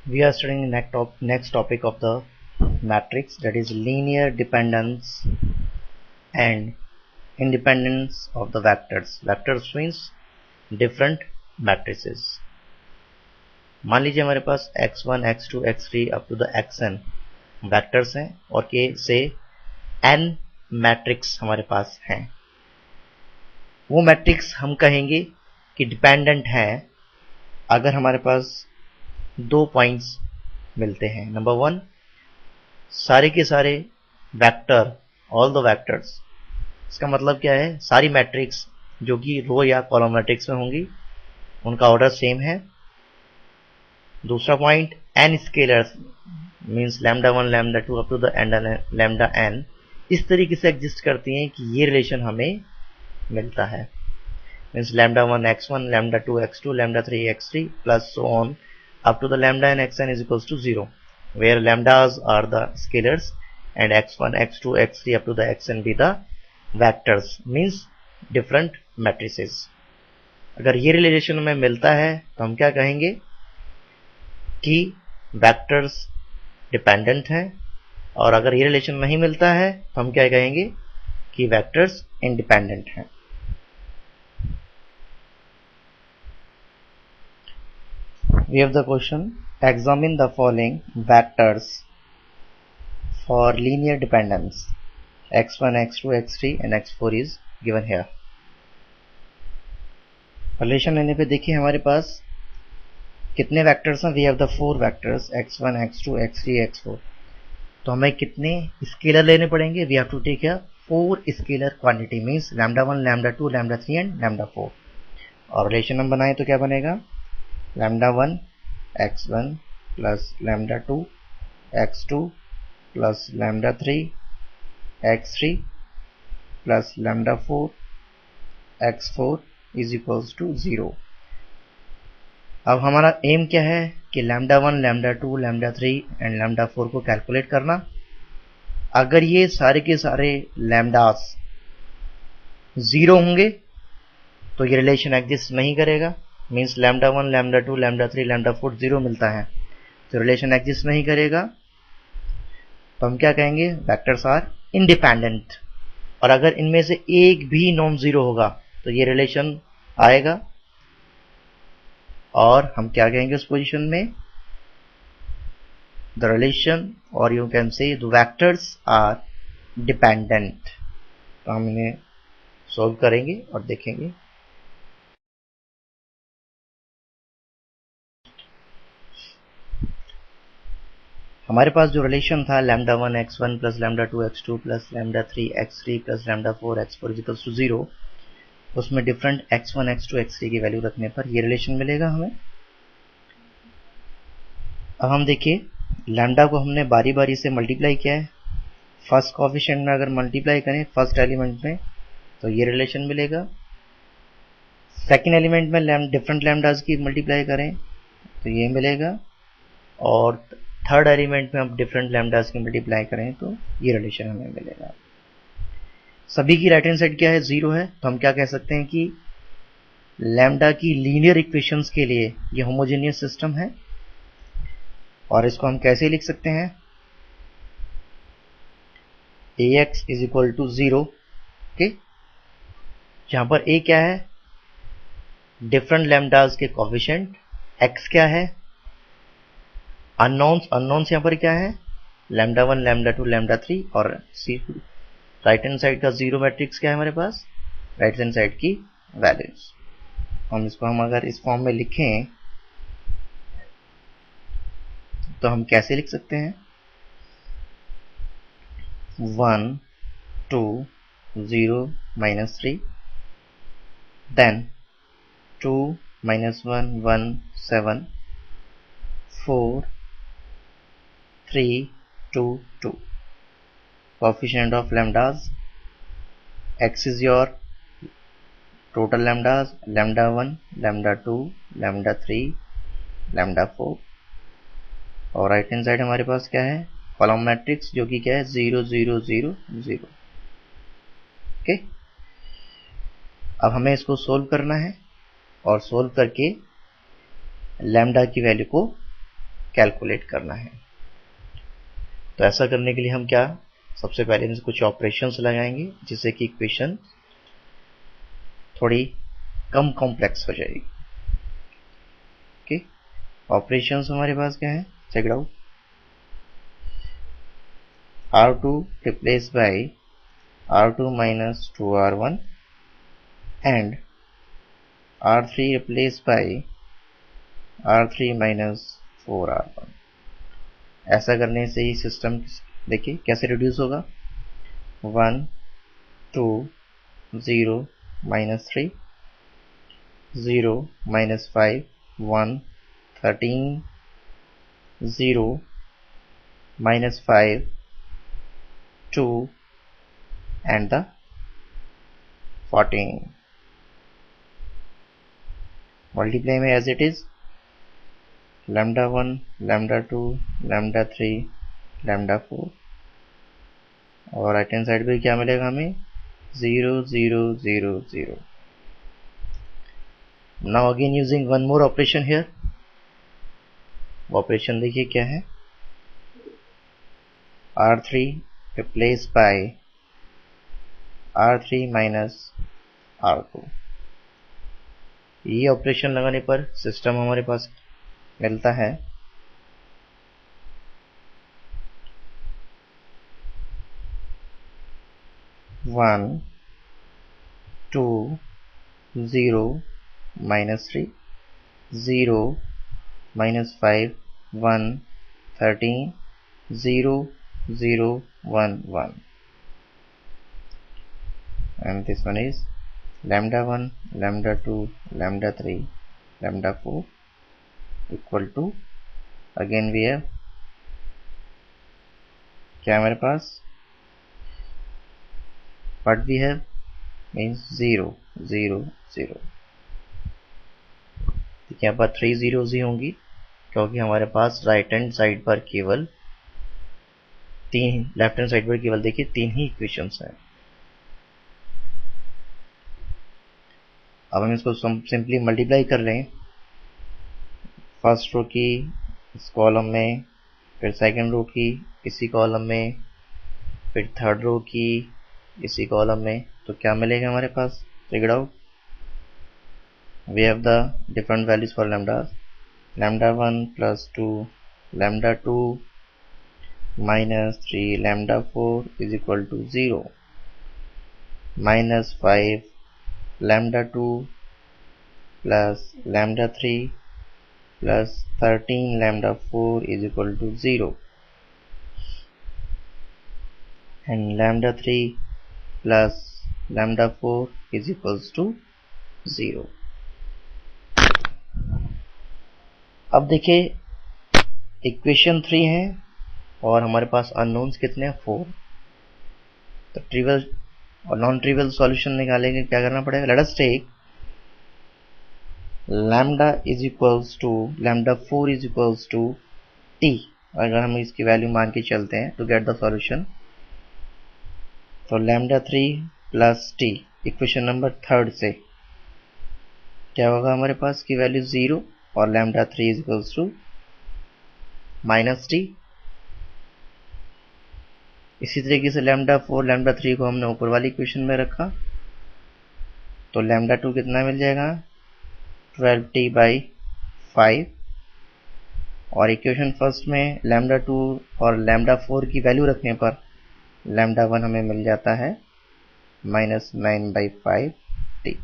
We are studying next topic of the matrix, that is linear dependence and independence of the vectors. Vectors means different matrices. मान लीजिए हमारे पास x1, x2, x3 up to the xn vectors हैं और k से n matrix हमारे पास हैं. वो मैट्रिक्स हम कहेंगे कि डिपेंडेंट है अगर हमारे पास दो पॉइंट्स मिलते हैं. नंबर वन, सारे के सारे वेक्टर, ऑल द वेक्टर्स. इसका मतलब क्या है? सारी मैट्रिक्स जो कि रो या कॉलम मैट्रिक्स में होंगी उनका ऑर्डर सेम है. दूसरा point, n scalars means lambda 1, lambda 2 up to the end lambda n इस तरीके से एग्जिस्ट करती हैं कि ये रिलेशन हमें मिलता है. Means lambda 1 x1, lambda 2 x2, lambda 3 x3 plus so on up to the lambda n xn is equals to 0, where lambdas are the scalars and x1, x2, x3 up to the xn be the vectors, means different matrices. अगर ये relation में मिलता है तो हम क्या कहेंगे कि वेक्टर्स डिपेंडेंट हैं, और अगर ये रिलेशन नहीं मिलता है तो हम क्या कहेंगे कि वेक्टर्स इंडिपेंडेंट हैं. We have the question, examine the following vectors for linear dependence. x1, x2, x3 and x4 is given here. Relation लेने पे देखिए हमारे पास कितने वेक्टर्स हैं. We have the four vectors x1, x2, x3, x4. तो हमें कितने स्केलर लेने पड़ेंगे? We have to take a four scalar quantity, means lambda 1, lambda 2, lambda 3 and lambda 4. और रिलेशन हम बनाए तो क्या बनेगा? lambda 1 x1 plus lambda 2 x2 plus lambda 3 x3 plus lambda 4 x4 is equals to 0. अब हमारा एम क्या है कि lambda 1, lambda 2, lambda 3 and lambda 4 को कैलकुलेट करना. अगर ये सारे के सारे लैम्डास 0 होंगे तो ये रिलेशन एग्जिस्ट नहीं करेगा. Means lambda 1, lambda 2, lambda 3, lambda 4 0 मिलता है तो रिलेशन एग्जिस्ट नहीं करेगा. तो हम क्या कहेंगे? Vectors are independent. और अगर इनमें से एक भी नॉन जीरो होगा तो ये रिलेशन आएगा. और हम क्या कहेंगे उस पोजीशन में? द रिलेशन, और you can say the vectors are dependent. तो हम इन्हें सोल्व करेंगे और देखेंगे. हमारे पास जो रिलेशन था lambda 1 x1 plus lambda 2 x2 plus lambda 3 x3 plus lambda 4 x4 equals to 0, उसमें डिफरेंट x1, x2, x3 की वैल्यू रखने पर ये रिलेशन मिलेगा हमें. अब हम देखिए लैम्डा को हमने बारी बारी से मल्टीप्लाई किया है. फर्स्ट कोएफिशिएंट में अगर मल्टीप्लाई करें फर्स्ट एलिमेंट में तो ये रिलेशन मिलेगा. सेकेंड एलिमेंट में डिफरेंट लैम्डास की मल्टीप्लाई करें तो ये मिलेगा. और थर्ड एलिमेंट में अब डिफरेंट लैम्डास की मल्टीप्लाई करें तो ये रिलेशन हमें मिलेगा. सभी की राइट हैंड साइड क्या है? 0 है. तो हम क्या कह सकते हैं कि लैम्डा की लीनियर इक्वेशंस के लिए ये होमोजेनियस सिस्टम है. और इसको हम कैसे लिख सकते हैं? ax is equal to 0, okay, जहां पर a क्या है? डिफरेंट लैम्डास के कोएफिशिएंट. x क्या है? अननोन्स यहां पर क्या है? लैम्डा 1, लैम्डा 2, लैम्डा 3 और सी. राइट हैंड साइड का जीरो मैट्रिक्स क्या है हमारे पास? राइट हैंड साइड की वैल्यूज. हम अगर इस फॉर्म में लिखें तो हम कैसे लिख सकते हैं? 1, 2, 0, -3, then 2, -1, 1, 7, 4, 3, 2, 2. Coefficient of lambdas. X is your total lambdas, lambda 1, lambda 2, lambda 3, lambda 4. और राइट हैंड साइड हमारे पास क्या है? कॉलम मैट्रिक्स जो कि क्या है? 0, 0, 0, 0. ओके, अब हमें इसको सोल्व करना है और सोल्व करके लैम्डा की वैल्यू को कैलकुलेट करना है। तो ऐसा करने के लिए हम क्या, सबसे पहले इनसे कुछ ऑपरेशंस लगाएंगे जिससे कि इक्वेशन थोड़ी कम कॉम्प्लेक्स हो जाएगी। ओके, ऑपरेशंस हमारे पास क्या है, check it out. R2 replaced by R2 minus 2R1 and R3 replaced by R3 minus 4R1। ऐसा करने से ही सिस्टम देखिए कैसे रिड्यूस होगा। 1 2 0 minus 3 0 minus 5 1 13 0 minus 5 2 and the 14। multiply में as it is lambda 1 lambda 2 lambda 3 lambda 4 और right hand side पे क्या मिलेगा हमें 0 0 0 0। Now again using one more operation here. Operation देखिए क्या है, R3 replaced by R3 minus R2। ये ऑपरेशन लगाने पर सिस्टम हमारे पास मिलता है 1 2 0 minus 3 0 minus 5 1 13 0 0 1 1 and this one is lambda 1 lambda 2 lambda 3 lambda 4 equal to again we have क्या हमारे पास what we have means 0 0 0। यहाँ पर 3 zeros ही होंगी क्योंकि हमारे पास राइट हैंड साइड पर केवल तीन, लेफ्ट हैंड साइड पर केवल देखिए 3 ही इक्वेशंस हैं। अब हम इसको सिंपली मल्टीप्लाई कर लें, फर्स्ट रो की इस कॉलम में, फिर सेकंड रो की इसी कॉलम में, फिर थर्ड रो की इसी कॉलम में, तो क्या मिलेगा हमारे पास, figure out. We have the different values for lambdas. Lambda 1 plus 2 lambda 2 minus 3 lambda 4 is equal to 0 minus 5 lambda 2 plus lambda 3 plus 13 lambda 4 is equal to 0 and lambda 3 plus lambda 4 is equals to 0। अब देखिए equation 3 है और हमारे पास unknowns कितने हैं 4। तो trivial और non trivial solution निकालेंगे, क्या करना पड़ेगा, let us take lambda is equals to lambda 4 is equals to t. अगर हम इसकी वैल्यू मान के चलते हैं टू गेट द सॉल्यूशन, तो lambda 3 plus t equation number 3 से क्या होगा, हमारे पास की वैल्यू 0 और lambda 3 is equals to minus t. इसी तरीके से लैम्डा 4 लैम्डा 3 को हमने ऊपर वाली इक्वेशन में रखा, तो लैम्डा 2 कितना मिल जाएगा 12t बाई 5 और इक्वेशन फर्स्ट में लैम्डा 2 और लैम्डा 4 की वैल्यू रखने पर लैम्डा 1 हमें मिल जाता है माइनस 9 बाई 5 टी।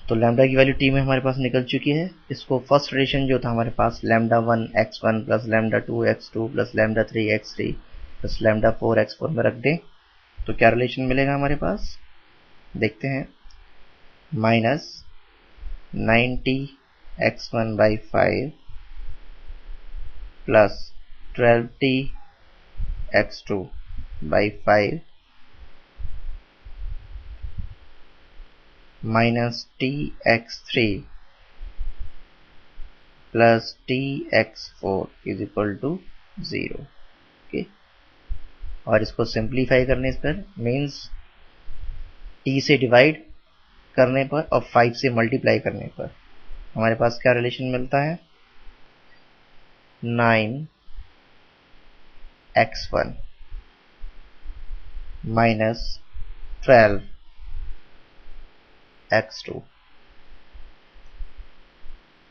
तो लैम्डा की वैल्यू टी में हमारे पास निकल चुकी है। इसको फर्स्ट रिलेशन जो था हमारे पास lambda 1 x1 plus lambda 2 x2 plus lambda 3 x3 plus lambda 4 x4 में रख दें तो क्या रिलेशन मिलेगा हमारे पास, देखते हैं। Minus 90 x1 by 5 plus 12t x2 by 5 minus t x3 plus t x4 is equal to 0। Okay, और इसको सिंप्लीफाई करने पर मीन्स t से डिवाइड करने पर और 5 से मल्टीप्लाई करने पर हमारे पास क्या रिलेशन मिलता है, 9x1 minus 12x2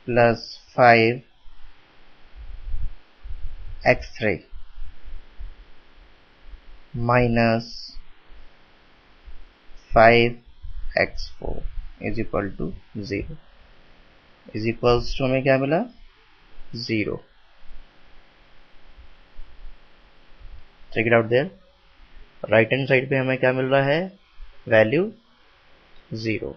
plus 5x3 minus 5x4 is equal to 0 is equals to हमें क्या मिला 0. Check it out there. Right hand side पे हमें क्या मिल रहा है वैल्यू 0.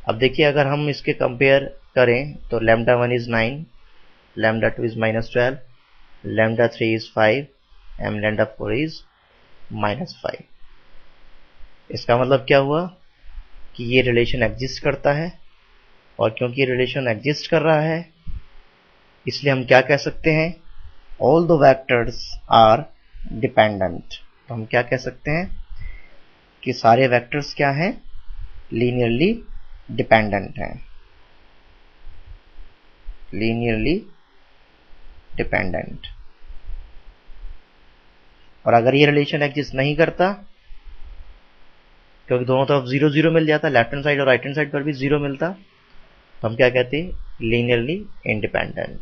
अब देखिए अगर हम इसके कंपेयर करें तो lambda 1 is 9, lambda 2 is -12, lambda 3 is 5 and lambda 4 is -5. इसका मतलब क्या हुआ कि ये रिलेशन एग्जिस्ट करता है, और क्योंकि ये रिलेशन एग्जिस्ट कर रहा है इसलिए हम क्या कह सकते हैं all the vectors are dependent. तो हम क्या कह सकते हैं कि सारे वेक्टर्स क्या हैं लीनियरली डिपेंडेंट हैं. Linearly dependent. और अगर ये रिलेशन एग्जिस्ट नहीं करता क्योंकि दोनों तरफ 0 0 मिल जाता, लेफ्ट हैंड साइड और राइट हैंड साइड पर भी 0 मिलता, तो हम क्या कहते हैं लीनियरली इंडिपेंडेंट.